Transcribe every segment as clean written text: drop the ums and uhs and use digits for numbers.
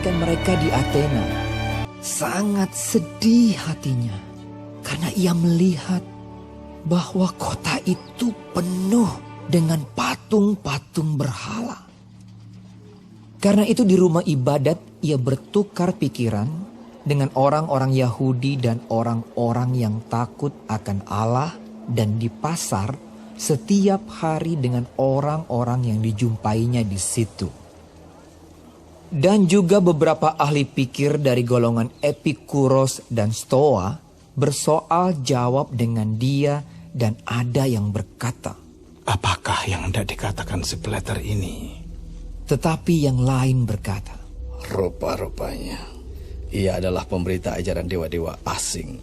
meninggalkan mereka di Athena. Sangat sedih hatinya karena ia melihat bahwa kota itu penuh dengan patung-patung berhala. Karena itu di rumah ibadat ia bertukar pikiran dengan orang-orang Yahudi dan orang-orang yang takut akan Allah, dan di pasar setiap hari dengan orang-orang yang dijumpainya di situ. Dan juga beberapa ahli pikir dari golongan Epikuros dan Stoa bersoal jawab dengan dia, dan ada yang berkata, apakah yang hendak dikatakan si Plater ini? Tetapi yang lain berkata, rupa-rupanya ia adalah pemberita ajaran dewa-dewa asing.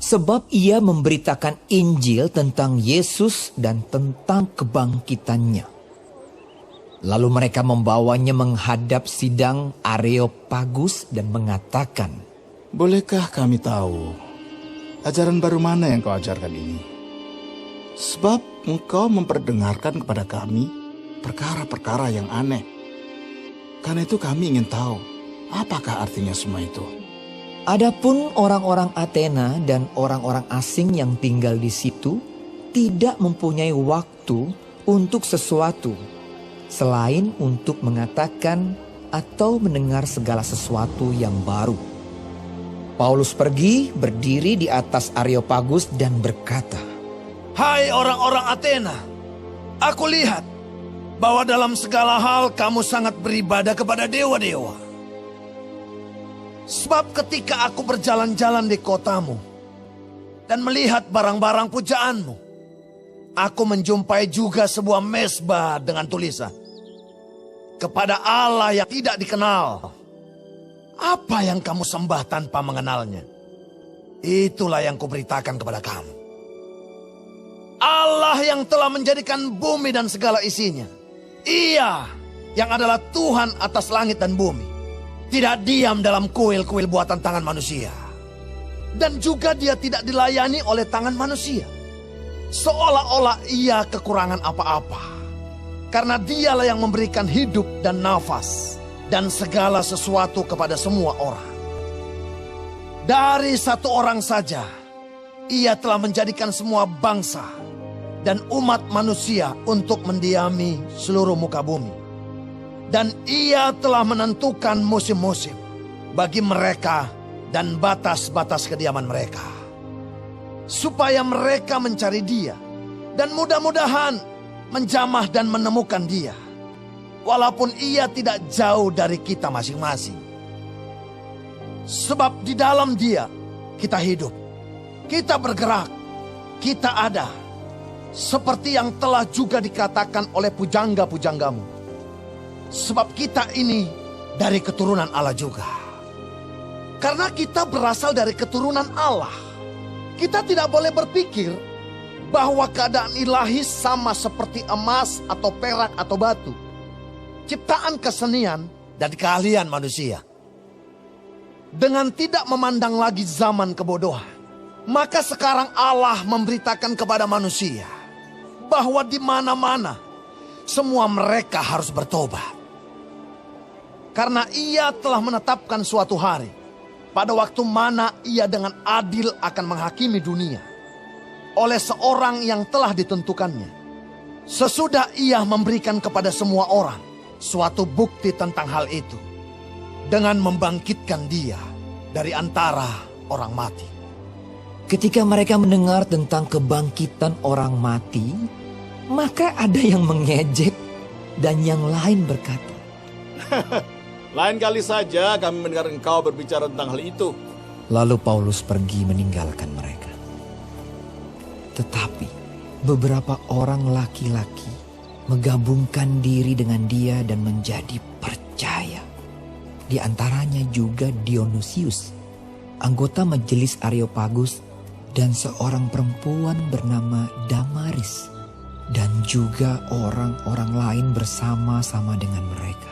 Sebab ia memberitakan Injil tentang Yesus dan tentang kebangkitannya. Lalu mereka membawanya menghadap sidang Areopagus dan mengatakan, bolehkah kami tahu ajaran baru mana yang kau ajarkan ini? Sebab engkau memperdengarkan kepada kami perkara-perkara yang aneh. Karena itu kami ingin tahu, apakah artinya semua itu? Adapun orang-orang Athena dan orang-orang asing yang tinggal di situ tidak mempunyai waktu untuk sesuatu selain untuk mengatakan atau mendengar segala sesuatu yang baru. Paulus pergi berdiri di atas Areopagus dan berkata, hai orang-orang Athena, aku lihat bahwa dalam segala hal kamu sangat beribadah kepada dewa-dewa. Sebab ketika aku berjalan-jalan di kotamu dan melihat barang-barang pujaanmu, aku menjumpai juga sebuah mezbah dengan tulisan, kepada Allah yang tidak dikenal. Apa yang kamu sembah tanpa mengenalnya? Itulah yang kuberitakan kepada kamu. Allah yang telah menjadikan bumi dan segala isinya. Ia yang adalah Tuhan atas langit dan bumi. Tidak diam dalam kuil-kuil buatan tangan manusia. Dan juga dia tidak dilayani oleh tangan manusia. Seolah-olah ia kekurangan apa-apa. Karena dialah yang memberikan hidup dan nafas dan segala sesuatu kepada semua orang. Dari satu orang saja, ia telah menjadikan semua bangsa dan umat manusia untuk mendiami seluruh muka bumi. Dan ia telah menentukan musim-musim bagi mereka dan batas-batas kediaman mereka, supaya mereka mencari dia dan mudah-mudahan menjamah dan menemukan dia, walaupun ia tidak jauh dari kita masing-masing. Sebab di dalam dia kita hidup, kita bergerak, kita ada, seperti yang telah juga dikatakan oleh pujangga-pujanggamu. Sebab kita ini dari keturunan Allah juga. Karena kita berasal dari keturunan Allah, kita tidak boleh berpikir bahwa keadaan ilahi sama seperti emas atau perak atau batu, ciptaan kesenian dan keahlian manusia. Dengan tidak memandang lagi zaman kebodohan, maka sekarang Allah memberitakan kepada manusia bahwa di mana-mana semua mereka harus bertobat. Karena ia telah menetapkan suatu hari, pada waktu mana ia dengan adil akan menghakimi dunia, oleh seorang yang telah ditentukannya. Sesudah ia memberikan kepada semua orang suatu bukti tentang hal itu, dengan membangkitkan dia dari antara orang mati. Ketika mereka mendengar tentang kebangkitan orang mati, maka ada yang mengejek dan yang lain berkata, lain kali saja kami mendengar engkau berbicara tentang hal itu. Lalu Paulus pergi meninggalkan mereka. Tetapi beberapa orang laki-laki menggabungkan diri dengan dia dan menjadi percaya. Di antaranya juga Dionysius, anggota majelis Areopagus, dan seorang perempuan bernama Damaris, dan juga orang-orang lain bersama-sama dengan mereka.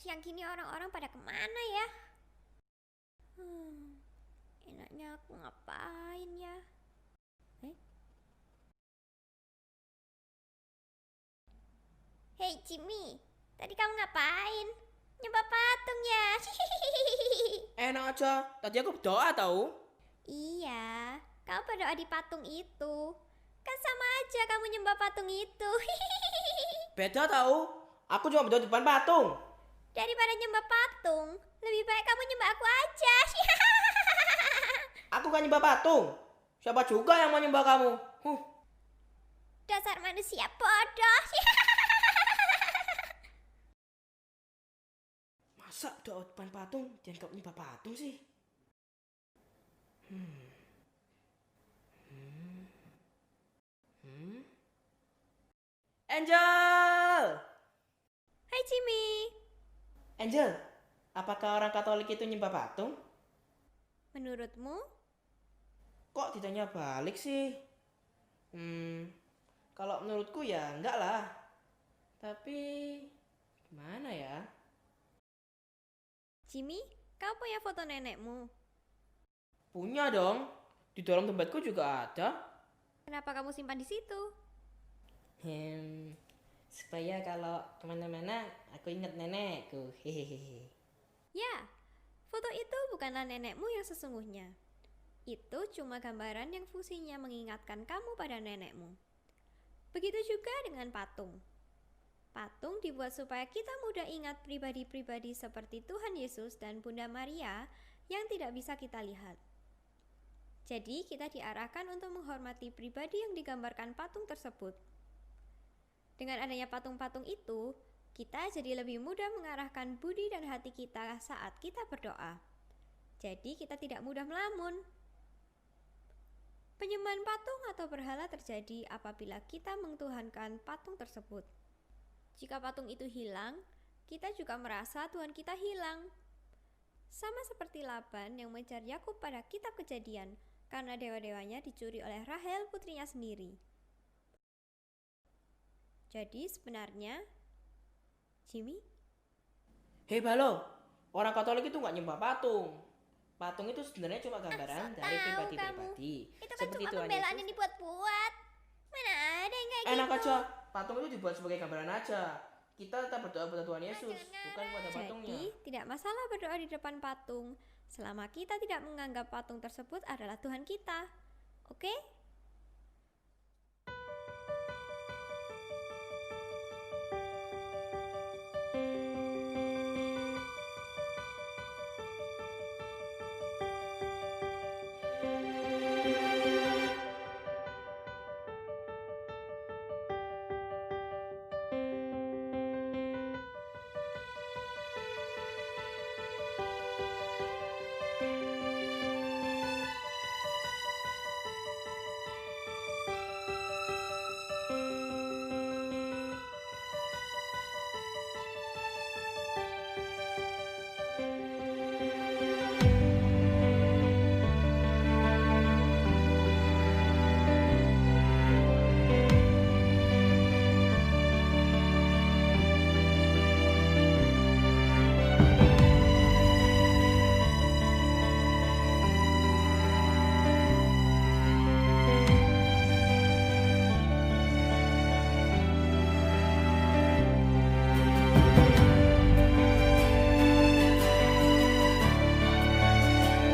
siang gini orang-orang pada kemana ya? Enaknya aku ngapain ya? Hei Jimmy, tadi kamu ngapain? Nyembah patung ya? Enak aja, tadi aku berdoa tahu. Iya, kamu berdoa di patung itu. Kan sama aja kamu nyembah patung itu. Beda tahu, aku cuma berdoa di depan patung. Daripada nyembah patung, lebih baik kamu nyembah aku aja. Aku kan nyembah patung. Siapa juga yang mau nyembah kamu? Dasar manusia bodoh. Masa doa depan patung dianggap nyembah patung sih? Angel! Hai Jimmy. Angel, apakah orang Katolik itu nyembah patung? Menurutmu? Kok ditanya balik sih? Kalau menurutku ya enggak lah. Tapi gimana ya? Jimmy, kamu punya foto nenekmu? Punya dong. Di dalam tempatku juga ada. Kenapa kamu simpan di situ? Supaya kalau kemana-mana aku ingat nenekku. Hehehe. Ya, foto itu bukanlah nenekmu yang sesungguhnya. Itu cuma gambaran yang fungsinya mengingatkan kamu pada nenekmu. Begitu juga dengan patung. Patung dibuat supaya kita mudah ingat pribadi-pribadi seperti Tuhan Yesus dan Bunda Maria yang tidak bisa kita lihat. Jadi kita diarahkan untuk menghormati pribadi yang digambarkan patung tersebut. Dengan adanya patung-patung itu, kita jadi lebih mudah mengarahkan budi dan hati kita saat kita berdoa. Jadi kita tidak mudah melamun. Penyembahan patung atau berhala terjadi apabila kita mentuhankan patung tersebut. Jika patung itu hilang, kita juga merasa Tuhan kita hilang. Sama seperti Laban yang mengejar Yakub pada kitab Kejadian, karena dewa-dewanya dicuri oleh Rahel putrinya sendiri. Jadi sebenarnya, Jimmy? Hei Balo, orang Katolik itu nggak nyembah patung. Patung itu sebenarnya cuma gambaran dari pribadi-pribadi. Itu kan Seperti cuma Tuhan pembelaan Yesus. yang dibuat-buat. Mana ada yang kayak Enak gitu? aja, patung itu dibuat sebagai gambaran aja. Kita tetap berdoa pada Tuhan Yesus, bukan pada patungnya. Jadi tidak masalah berdoa di depan patung, selama kita tidak menganggap patung tersebut adalah Tuhan kita. Oke?